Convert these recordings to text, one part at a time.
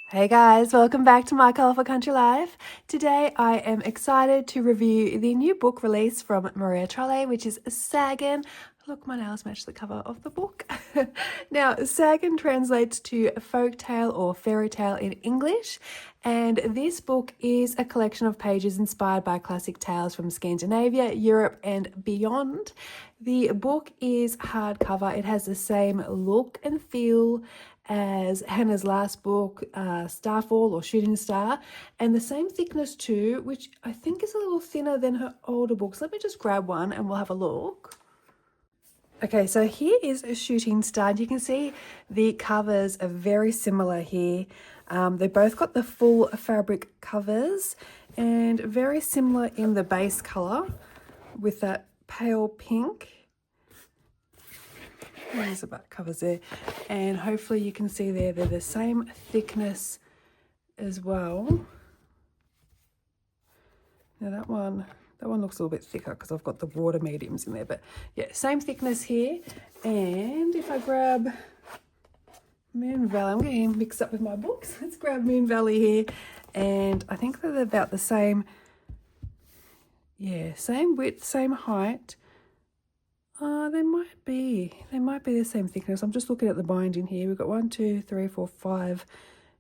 Hey guys, welcome back to My Colourful Country Life. Today I am excited to review the new book release from Maria Trolle, which is Sagen. Look, my nails match the cover of the book. Now, Sagen translates to folk tale or fairy tale in English, and this book is a collection of pages inspired by classic tales from Scandinavia, Europe, and beyond. The book is hardcover. It has the same look and feel as Hannah's last book, Starfall or Shooting Star, and the same thickness too, which I think is a little thinner than her older books. Let me just grab one and we'll have a look. Okay, so here is a Shooting Star. You can see the covers are very similar here. They both got the full fabric covers and very similar in the base colour with that pale pink. There's the back covers there, and hopefully you can see they're the same thickness as well. Now that one looks a little bit thicker because I've got the water mediums in there, but yeah, same thickness here. And if I grab Moon Valley, I'm getting mixed up with my books. Let's grab Moon Valley here, and I think they're about the same. Yeah, same width, same height. They might be the same thickness. I'm just looking at the binding here. We've got 1, 2, 3, 4, 5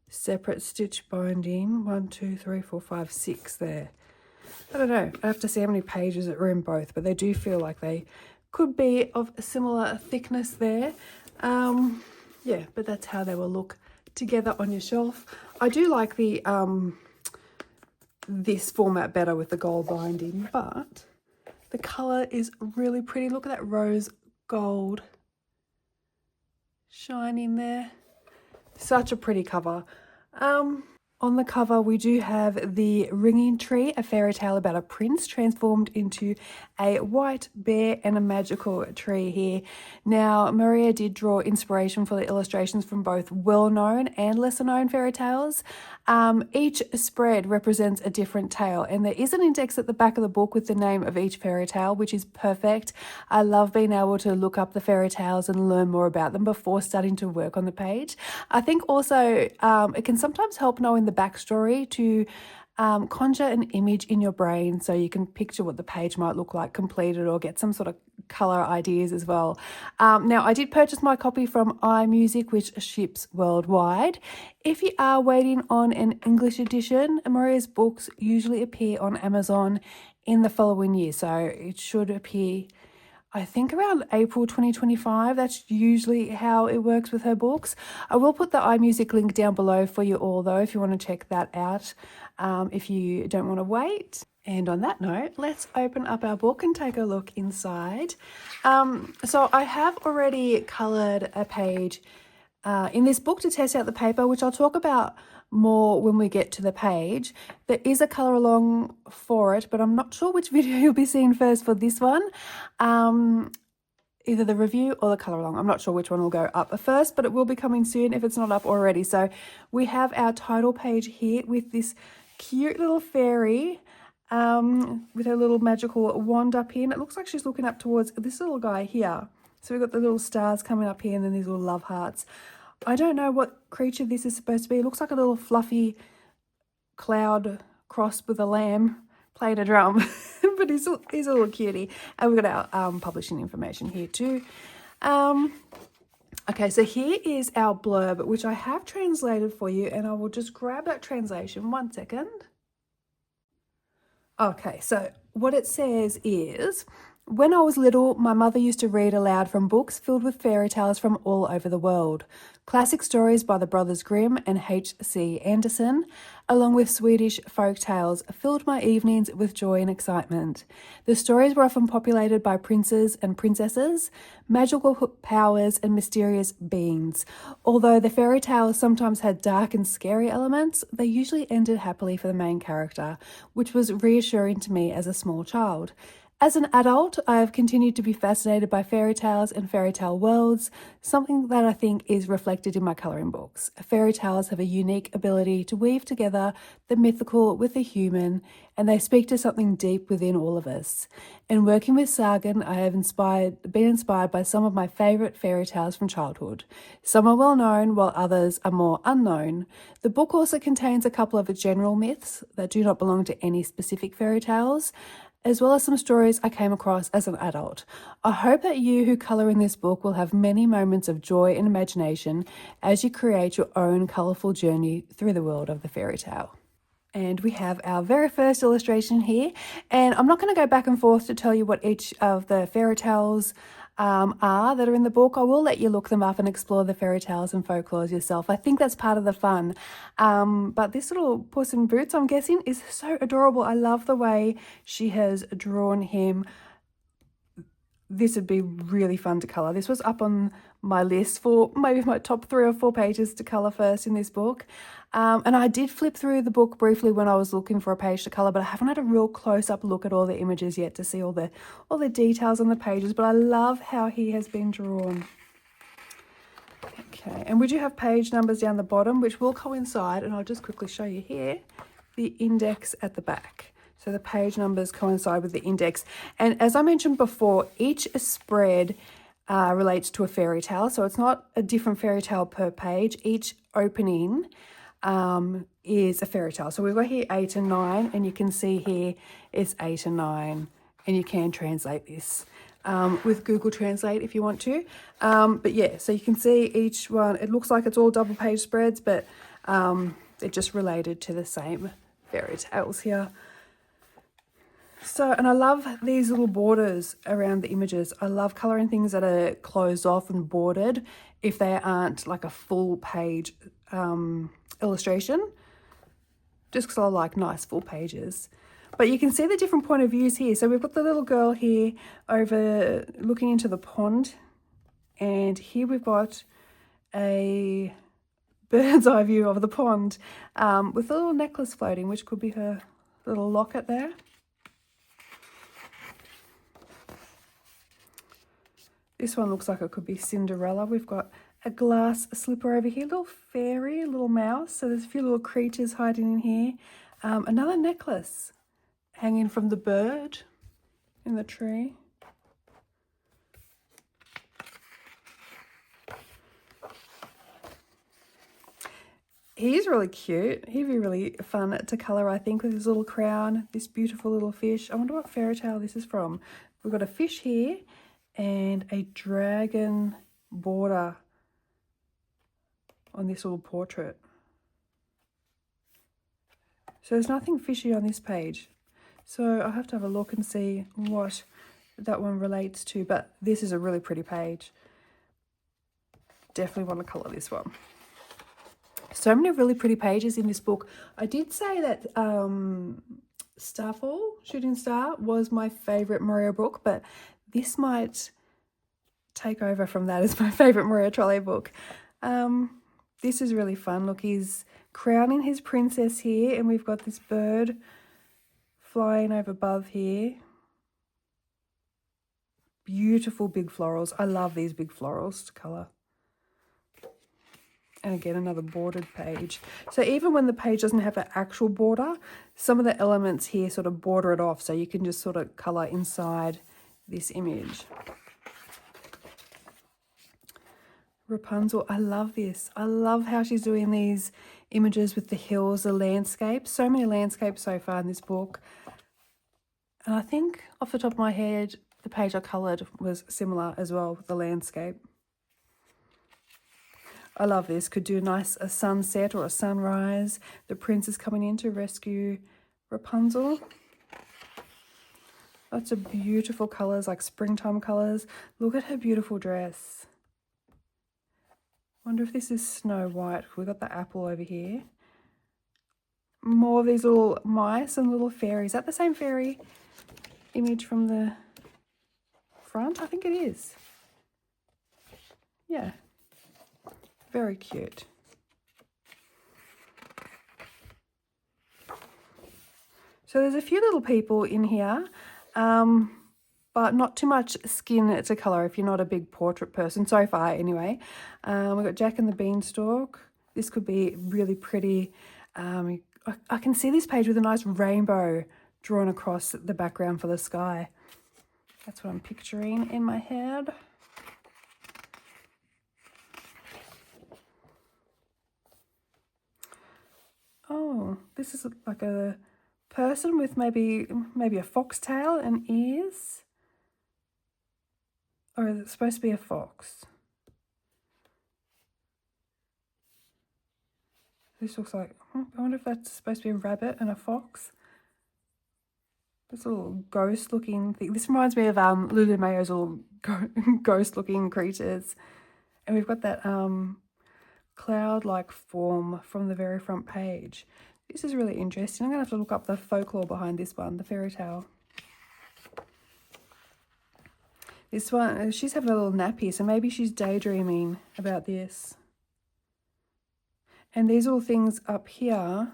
separate stitch binding. 1, 2, 3, 4, 5, 6 there. I don't know. I have to see how many pages are in both, but they do feel like they could be of a similar thickness there. Yeah, but that's how they will look together on your shelf. I do like the this format better with the gold binding, but the colour is really pretty. Look at that rose gold shine in there. Such a pretty cover. On the cover, we do have the Ringing Tree, a fairy tale about a prince transformed into a white bear and a magical tree here. Now, Maria did draw inspiration for the illustrations from both well-known and lesser-known fairy tales. Each spread represents a different tale, and there is an index at the back of the book with the name of each fairy tale, which is perfect. I love being able to look up the fairy tales and learn more about them before starting to work on the page. I think also it can sometimes help knowing the backstory to conjure an image in your brain so you can picture what the page might look like completed or get some sort of colour ideas as well. Now, I did purchase my copy from iMusic, which ships worldwide. If you are waiting on an English edition, Maria's books usually appear on Amazon in the following year, so it should appear, I think, around April 2025. That's usually how it works with her books. I will put the iMusic link down below for you all, though, if you want to check that out, if you don't want to wait. And on that note, let's open up our book and take a look inside. So I have already coloured a page in this book to test out the paper, which I'll talk about more when we get to the page. There is a colour along for it, but I'm not sure which video you'll be seeing first for this one. Either the review or the colour along. I'm not sure which one will go up first, but it will be coming soon if it's not up already. So we have our title page here with this cute little fairy with her little magical wand up here. And it looks like she's looking up towards this little guy here. So we've got the little stars coming up here and then these little love hearts. I don't know what creature this is supposed to be. It looks like a little fluffy cloud crossed with a lamb playing a drum. But he's a little cutie. And we've got our publishing information here too. Okay, so here is our blurb, which I have translated for you, and I will just grab that translation. 1 second. Okay, so what it says is, when I was little, my mother used to read aloud from books filled with fairy tales from all over the world. Classic stories by the Brothers Grimm and H.C. Andersen, along with Swedish folk tales, filled my evenings with joy and excitement. The stories were often populated by princes and princesses, magical powers and mysterious beings. Although the fairy tales sometimes had dark and scary elements, they usually ended happily for the main character, which was reassuring to me as a small child. As an adult, I've continued to be fascinated by fairy tales and fairy tale worlds, something that I think is reflected in my colouring books. Fairy tales have a unique ability to weave together the mythical with the human, and they speak to something deep within all of us. In working with Sagen, I have been inspired by some of my favourite fairy tales from childhood. Some are well known, while others are more unknown. The book also contains a couple of general myths that do not belong to any specific fairy tales, as well as some stories I came across as an adult. I hope that you who colour in this book will have many moments of joy and imagination as you create your own colourful journey through the world of the fairy tale. And we have our very first illustration here, and I'm not going to go back and forth to tell you what each of the fairy tales are that are in the book. I will let you look them up and explore the fairy tales and folklore yourself. I think that's part of the fun. But this little Puss in Boots, I'm guessing, is so adorable. I love the way she has drawn him. This would be really fun to colour. This was up on my list for maybe my top 3 or 4 pages to colour first in this book. And I did flip through the book briefly when I was looking for a page to colour, but I haven't had a real close-up look at all the images yet to see all the details on the pages. But I love how he has been drawn. Okay, and we do have page numbers down the bottom, which will coincide, and I'll just quickly show you here, the index at the back. So the page numbers coincide with the index. And as I mentioned before, each spread relates to a fairy tale. So it's not a different fairy tale per page. Each opening is a fairy tale. So we've got here 8 and 9, and you can see here it's 8 and 9, and you can translate this with Google Translate if you want to. But yeah, so you can see each one, it looks like it's all double page spreads, but they're just related to the same fairy tales here. So, and I love these little borders around the images. I love colouring things that are closed off and bordered if they aren't like a full page illustration, just because I like nice full pages. But you can see the different point of views here. So we've got the little girl here over looking into the pond, and here we've got a bird's eye view of the pond with a little necklace floating, which could be her little locket there. This one looks like it could be Cinderella. We've got a glass slipper over here, little fairy, little mouse. So there's a few little creatures hiding in here. Another necklace hanging from the bird in the tree. He's really cute. He'd be really fun to colour, I think, with his little crown, this beautiful little fish. I wonder what fairy tale this is from. We've got a fish here and a dragon border on this little portrait. So there's nothing fishy on this page. So I'll have to have a look and see what that one relates to. But this is a really pretty page. Definitely want to colour this one. So many really pretty pages in this book. I did say that Starfall, Shooting Star, was my favourite Maria book, but this might take over from that as my favourite Maria Trolle book. This is really fun. Look, he's crowning his princess here, and we've got this bird flying over above here. Beautiful big florals. I love these big florals to colour. And again, another bordered page. So even when the page doesn't have an actual border, some of the elements here sort of border it off, so you can just sort of colour inside this image. Rapunzel, I love this. I love how she's doing these images with the hills, the landscapes. So many landscapes so far in this book. And I think off the top of my head, the page I coloured was similar as well with the landscape. I love this. Could do a sunset or a sunrise. The prince is coming in to rescue Rapunzel. Lots of beautiful colours, like springtime colours. Look at her beautiful dress. Wonder if this is Snow White. We've got the apple over here. More of these little mice and little fairies. Is that the same fairy image from the front? I think it is. Yeah. Very cute. So there's a few little people in here. but not too much skin to colour if you're not a big portrait person, so far anyway. We've got Jack and the Beanstalk. This could be really pretty. I can see this page with a nice rainbow drawn across the background for the sky. That's what I'm picturing in my head. Oh, this is like a person with maybe a foxtail and ears. Or is it supposed to be a fox? This looks like, I wonder if that's supposed to be a rabbit and a fox. This little ghost looking thing. This reminds me of Lulu Mayo's little ghost looking creatures. And we've got that cloud-like form from the very front page. This is really interesting. I'm going to have to look up the folklore behind this one, the fairy tale. This one, she's having a little nap here, so maybe she's daydreaming about this. And these little things up here,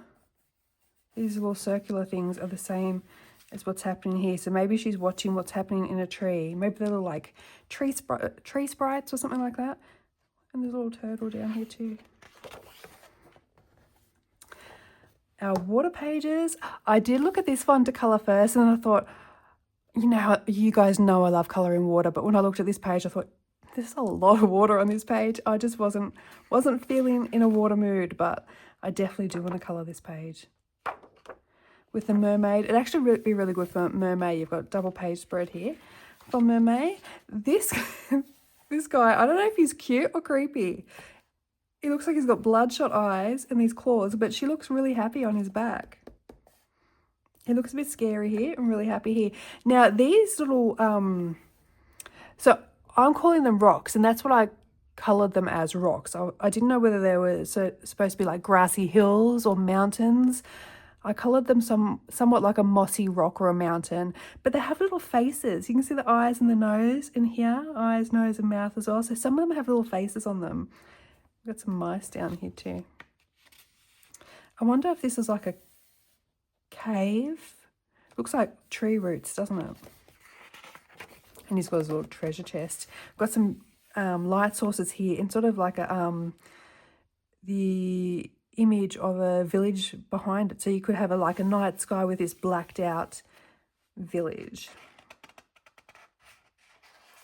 these little circular things are the same as what's happening here. So maybe she's watching what's happening in a tree. Maybe they're little like tree sprites or something like that. And there's a little turtle down here too. Our water pages. I did look at this one to colour first, and I thought, you guys know I love colouring water, but when I looked at this page, I thought, there's a lot of water on this page. I just wasn't feeling in a water mood, but I definitely do want to colour this page. With the mermaid, it'd actually be really good for mermaid. You've got double page spread here for mermaid. This guy, I don't know if he's cute or creepy. He looks like he's got bloodshot eyes and these claws, but she looks really happy on his back. He looks a bit scary here and really happy here. Now, these little, so I'm calling them rocks, and that's what I coloured them as, rocks. I didn't know whether they were supposed to be like grassy hills or mountains. I coloured them somewhat like a mossy rock or a mountain, but they have little faces. You can see the eyes and the nose in here, eyes, nose and mouth as well. So some of them have little faces on them. We've got some mice down here too. I wonder if this is like a cave. Looks like tree roots, doesn't it? And he's got his little treasure chest. Got some light sources here in sort of like the image of a village behind it. So you could have like a night sky with this blacked out village.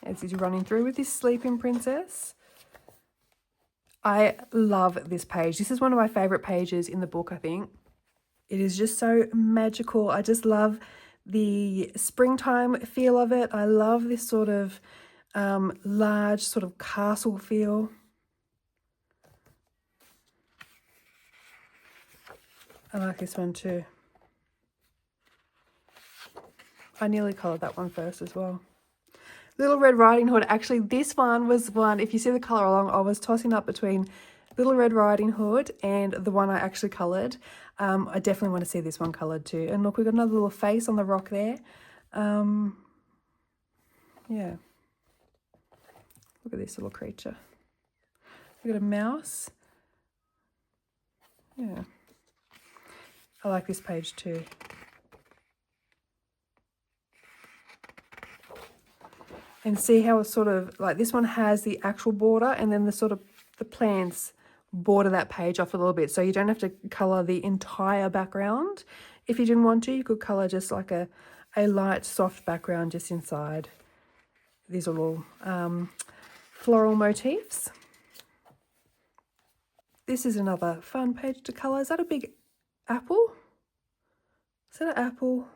As he's running through with this sleeping princess. I love this page. This is one of my favourite pages in the book, I think. It is just so magical. I just love the springtime feel of it. I love this sort of large sort of castle feel. I like this one too. I nearly coloured that one first as well. Little Red Riding Hood. Actually, this one was one, if you see the colour along, I was tossing up between Little Red Riding Hood and the one I actually coloured. I definitely want to see this one coloured too. And look, we've got another little face on the rock there. Yeah. Look at this little creature. We've got a mouse. Yeah. I like this page too. And see how it's sort of like this one has the actual border, and then the sort of the plants border that page off a little bit. So you don't have to colour the entire background. If you didn't want to, you could colour just like a light soft background just inside. These are all floral motifs. This is another fun page to colour. Is that a big apple? Is that an apple?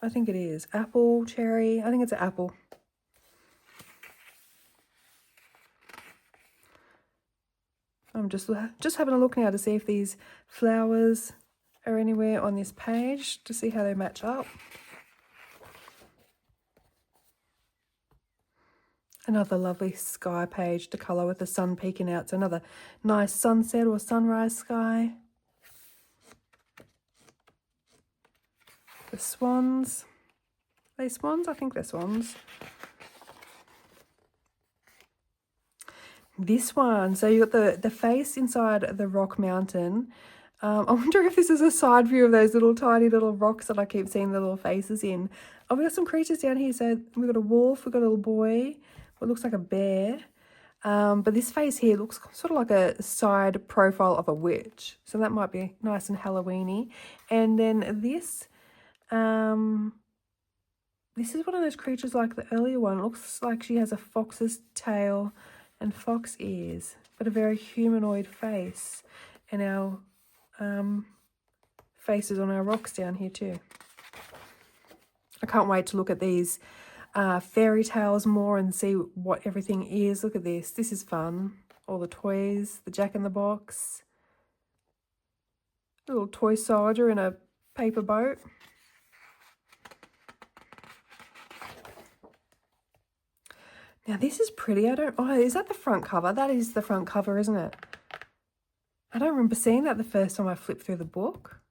I think it is. Apple, cherry. I think it's an apple. I'm just having a look now to see if these flowers are anywhere on this page to see how they match up. Another lovely sky page to colour with the sun peeking out. So another nice sunset or sunrise sky. The swans. Are they swans? I think they're swans. This one. So you got the face inside the rock mountain. I wonder if this is a side view of those little tiny little rocks that I keep seeing the little faces in. Oh, we got some creatures down here. So we've got a wolf, we've got a little boy, what looks like a bear. But this face here looks sort of like a side profile of a witch. So that might be nice and Halloween-y. And then this is one of those creatures like the earlier one. It looks like she has a fox's tail and fox ears, but a very humanoid face. And our faces on our rocks down here too. I can't wait to look at these fairy tales more and see what everything is. Look at this. This is fun. All the toys, the Jack-in-the-Box, a little toy soldier in a paper boat. Now this is pretty. Oh, is that the front cover? That is the front cover, isn't it? I don't remember seeing that the first time I flipped through the book.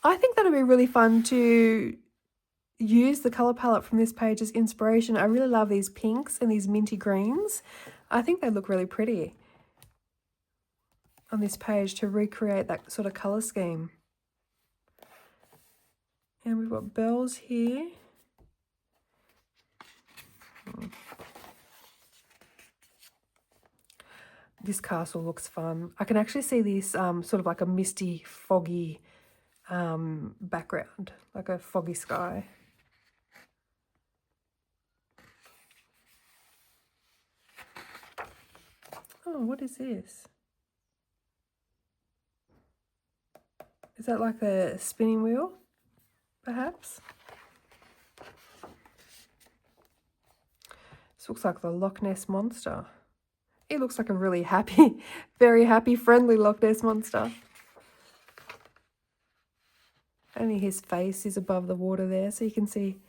I think that'd be really fun to use the colour palette from this page as inspiration. I really love these pinks and these minty greens. I think they look really pretty on this page to recreate that sort of colour scheme. And we've got bells here. This castle looks fun. I can actually see this sort of like a misty, foggy background, like a foggy sky. Oh, what is this? Is that like a spinning wheel, perhaps? This looks like the Loch Ness Monster. It looks like a really happy, very happy, friendly Loch Ness Monster. Only his face is above the water there, so you can see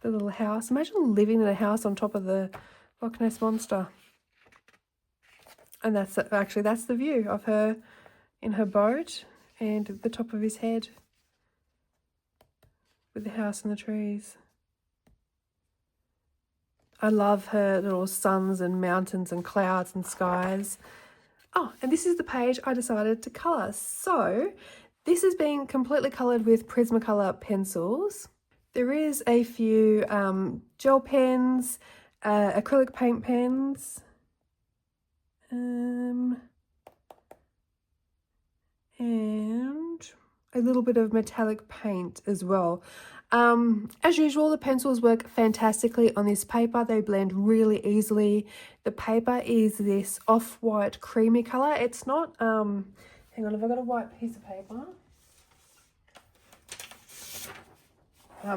the little house. Imagine living in a house on top of the Loch Ness Monster. And that's the view of her in her boat and the top of his head with the house and the trees. I love her little suns and mountains and clouds and skies. Oh, and this is the page I decided to colour. So this is being completely coloured with Prismacolor pencils. There is a few gel pens, acrylic paint pens, and a little bit of metallic paint as well. As usual, the pencils work fantastically on this paper. They blend really easily. The paper is this off-white creamy colour. It's not, hang on, have I got a white piece of paper?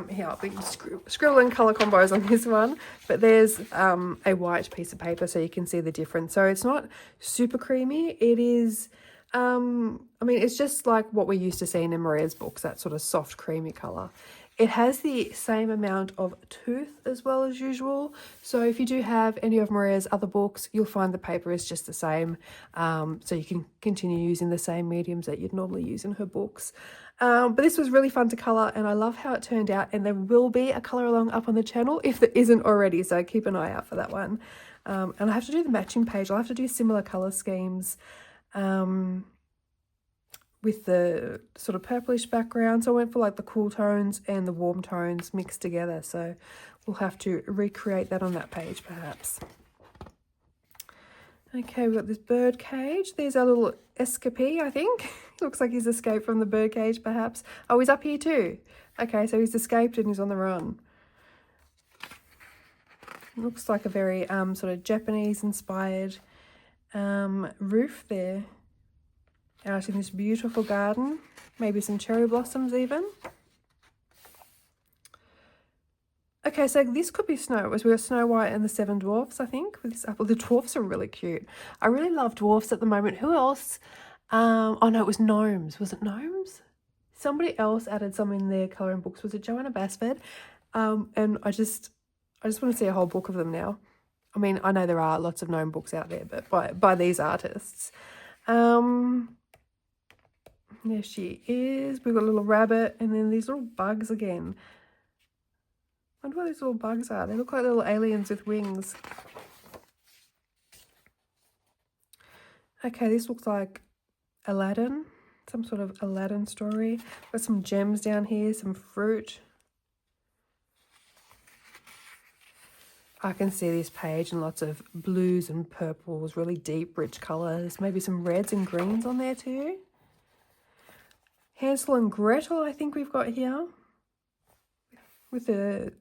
Here, I'll be scribbling colour combos on this one, but there's a white piece of paper so you can see the difference. So it's not super creamy. It is, I mean, it's just like what we're used to seeing in Maria's books, that sort of soft creamy colour. It has the same amount of tooth as well as usual. So if you do have any of Maria's other books, you'll find the paper is just the same. So you can continue using the same mediums that you'd normally use in her books. But this was really fun to colour and I love how it turned out. And there will be a colour along up on the channel if there isn't already. So keep an eye out for that one. And I have to do the matching page. I'll have to do similar colour schemes. With the sort of purplish background. So I went for like the cool tones and the warm tones mixed together. So we'll have to recreate that on that page perhaps. Okay, we've got this bird cage. There's our little escapee, I think. Looks like he's escaped from the bird cage perhaps. Oh, he's up here too. Okay, so he's escaped and he's on the run. Looks like a very sort of Japanese inspired roof there. Out in this beautiful garden, maybe some cherry blossoms even. Okay, so this could be Snow. We got Snow White and the Seven Dwarfs, I think, with this apple. The dwarfs are really cute. I really love dwarfs at the moment. Who else? Oh no, it was gnomes. Was it gnomes? Somebody else added some in their colouring books. Was it Joanna Basford? And I just want to see a whole book of them now. I mean, I know there are lots of gnome books out there, but by these artists. There she is. We've got a little rabbit and then these little bugs again. I wonder what these little bugs are. They look like little aliens with wings. Okay, this looks like Aladdin, some sort of Aladdin story. Got some gems down here, some fruit. I can see this page in lots of blues and purples, really deep, rich colours. Maybe some reds and greens on there too. Hansel and Gretel, I think we've got here. With the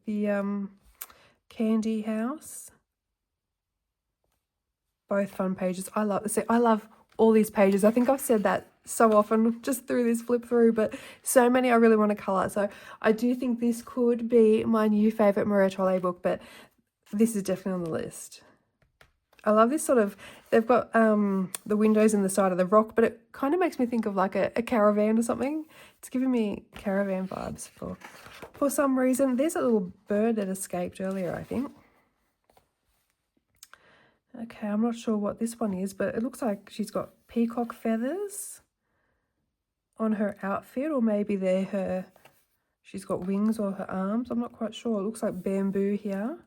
candy house. Both fun pages. I love all these pages. I think I've said that so often just through this flip through, but so many I really want to colour. So I do think this could be my new favourite Maria Trolle book, but this is definitely on the list. I love this sort of, they've got the windows in the side of the rock, but it kind of makes me think of like a caravan or something. It's giving me caravan vibes for some reason. There's a little bird that escaped earlier, I think. Okay, I'm not sure what this one is, but it looks like she's got peacock feathers on her outfit, or maybe they're she's got wings or her arms. I'm not quite sure. It looks like bamboo here.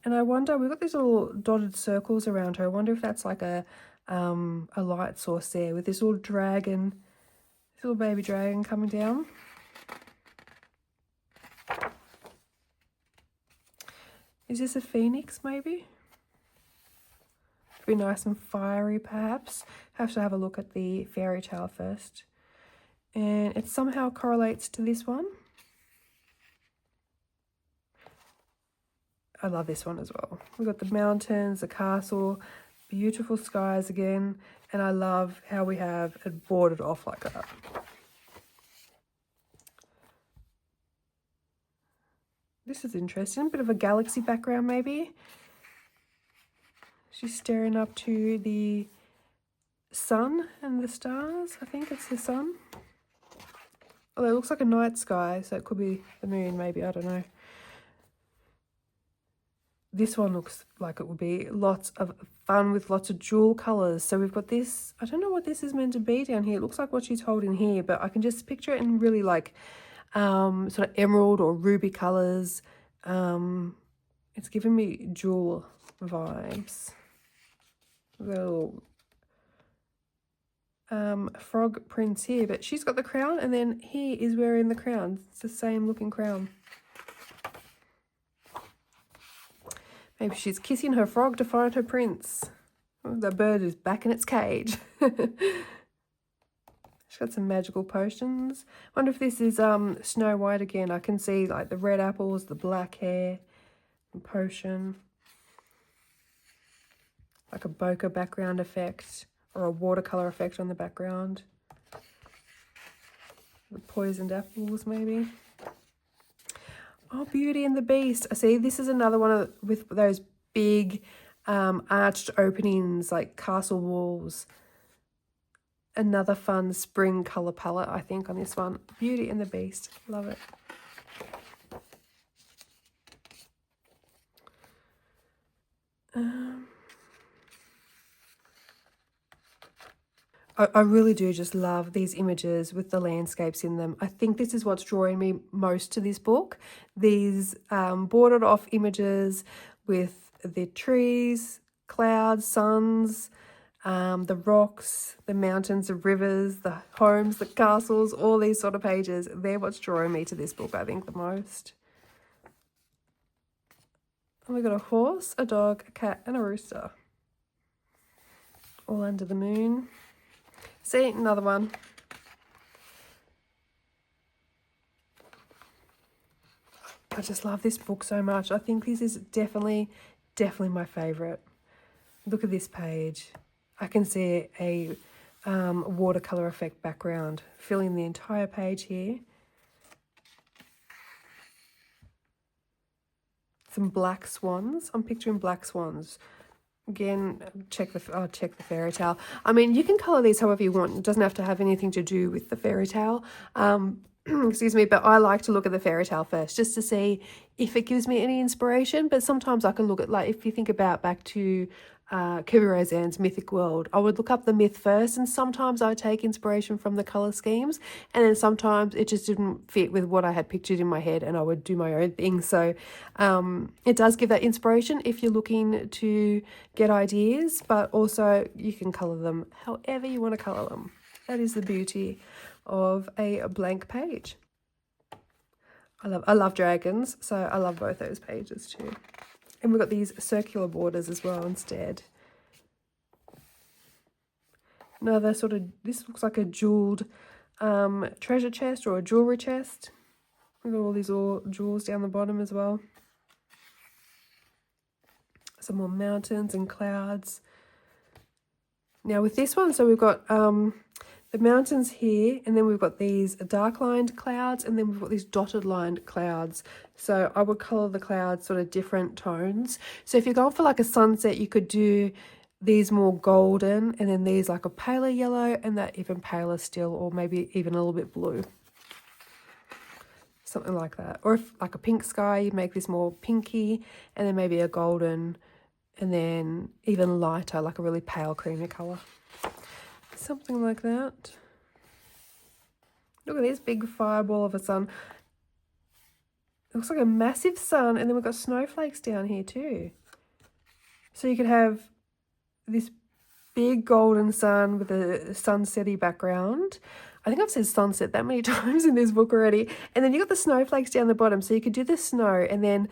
And I wonder, we've got these little dotted circles around her. I wonder if that's like a light source there with this little dragon, this little baby dragon coming down. Is this a phoenix maybe? Be nice and fiery perhaps. Have to have a look at the fairy tale first. And it somehow correlates to this one. I love this one as well. We've got the mountains, the castle, beautiful skies again, and I love how we have it bordered off like that. This is interesting, bit of a galaxy background maybe. She's staring up to the sun and the stars. I think it's the sun. Although it looks like a night sky, so it could be the moon maybe, I don't know. This one looks like it would be lots of fun with lots of jewel colours. So we've got this, I don't know what this is meant to be down here. It looks like what she's holding here, but I can just picture it in really like sort of emerald or ruby colours. It's giving me jewel vibes. Little frog prince here, but she's got the crown and then he is wearing the crown. It's the same looking crown. Maybe she's kissing her frog to find her prince. Oh, the bird is back in its cage. She's got some magical potions. Wonder if this is Snow White again. I can see like the red apples, the black hair, the potion. Like a bokeh background effect or a watercolor effect on the background. The poisoned apples maybe. Oh, Beauty and the Beast. I see this is another one with those big arched openings like castle walls. Another fun spring colour palette, I think, on this one. Beauty and the Beast. Love it. I really do just love these images with the landscapes in them. I think this is what's drawing me most to this book. These bordered off images with the trees, clouds, suns, the rocks, the mountains, the rivers, the homes, the castles, all these sort of pages. They're what's drawing me to this book, I think, the most. And we've got a horse, a dog, a cat, and a rooster. All under the moon. See, another one. I just love this book so much. I think this is definitely my favourite. Look at this page. I can see a watercolour effect background filling the entire page here. Some black swans. I'm picturing black swans. Again, check the fairy tale. I mean, you can colour these however you want. It doesn't have to have anything to do with the fairy tale. Excuse me, but I like to look at the fairy tale first just to see if it gives me any inspiration. But sometimes I can look at, like, if you think about back to Kubler-Ross's Mythic World, I would look up the myth first, and sometimes I take inspiration from the colour schemes, and then sometimes it just didn't fit with what I had pictured in my head and I would do my own thing. So it does give that inspiration if you're looking to get ideas, but also you can colour them however you want to colour them. that is the beauty of a blank page. I love dragons, so I love both those pages too. And we've got these circular borders as well instead. Another sort of, this looks like a jeweled treasure chest or a jewelry chest. We've got all these jewels down the bottom as well. Some more mountains and clouds. Now with this one, so we've got the mountains here, and then we've got these dark lined clouds, and then we've got these dotted lined clouds. So I would colour the clouds sort of different tones. So if you're going for like a sunset, you could do these more golden, and then these like a paler yellow, and that even paler still, or maybe even a little bit blue. Something like that. Or if like a pink sky, you make this more pinky, and then maybe a golden, and then even lighter, like a really pale creamy colour. Something like that. Look at this big fireball of a sun. It looks like a massive sun, and then we've got snowflakes down here too. So you could have this big golden sun with a sunsetty background. I think I've said sunset that many times in this book already. And then you got the snowflakes down the bottom. So you could do the snow, and then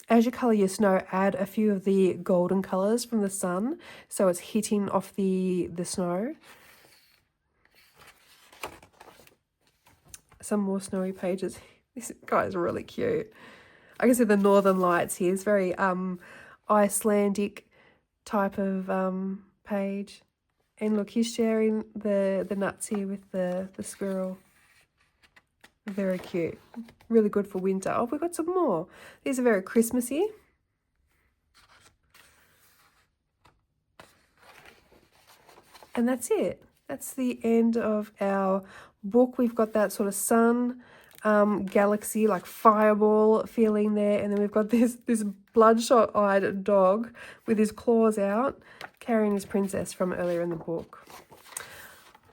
as you colour your snow, add a few of the golden colours from the sun, so it's hitting off the snow. Some more snowy pages. This guy's really cute. I can see the northern lights here. It's very Icelandic type of page. And look, he's sharing the nuts here with the squirrel. Very cute. Really good for winter. Oh, we've got some more. These are very Christmassy. And that's it. That's the end of our book. We've got that sort of sun, galaxy, like fireball feeling there. And then we've got this bloodshot-eyed dog with his claws out, carrying his princess from earlier in the book.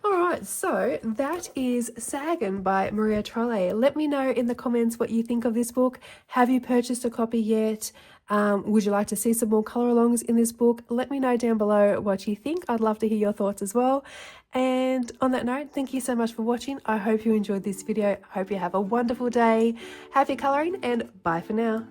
Alright, so that is Sagen by Maria Trolle. Let me know in the comments what you think of this book. Have you purchased a copy yet? Would you like to see some more colour alongs in this book? Let me know down below what you think. I'd love to hear your thoughts as well. And on that note, thank you so much for watching. I hope you enjoyed this video. I hope you have a wonderful day. Happy colouring, and bye for now.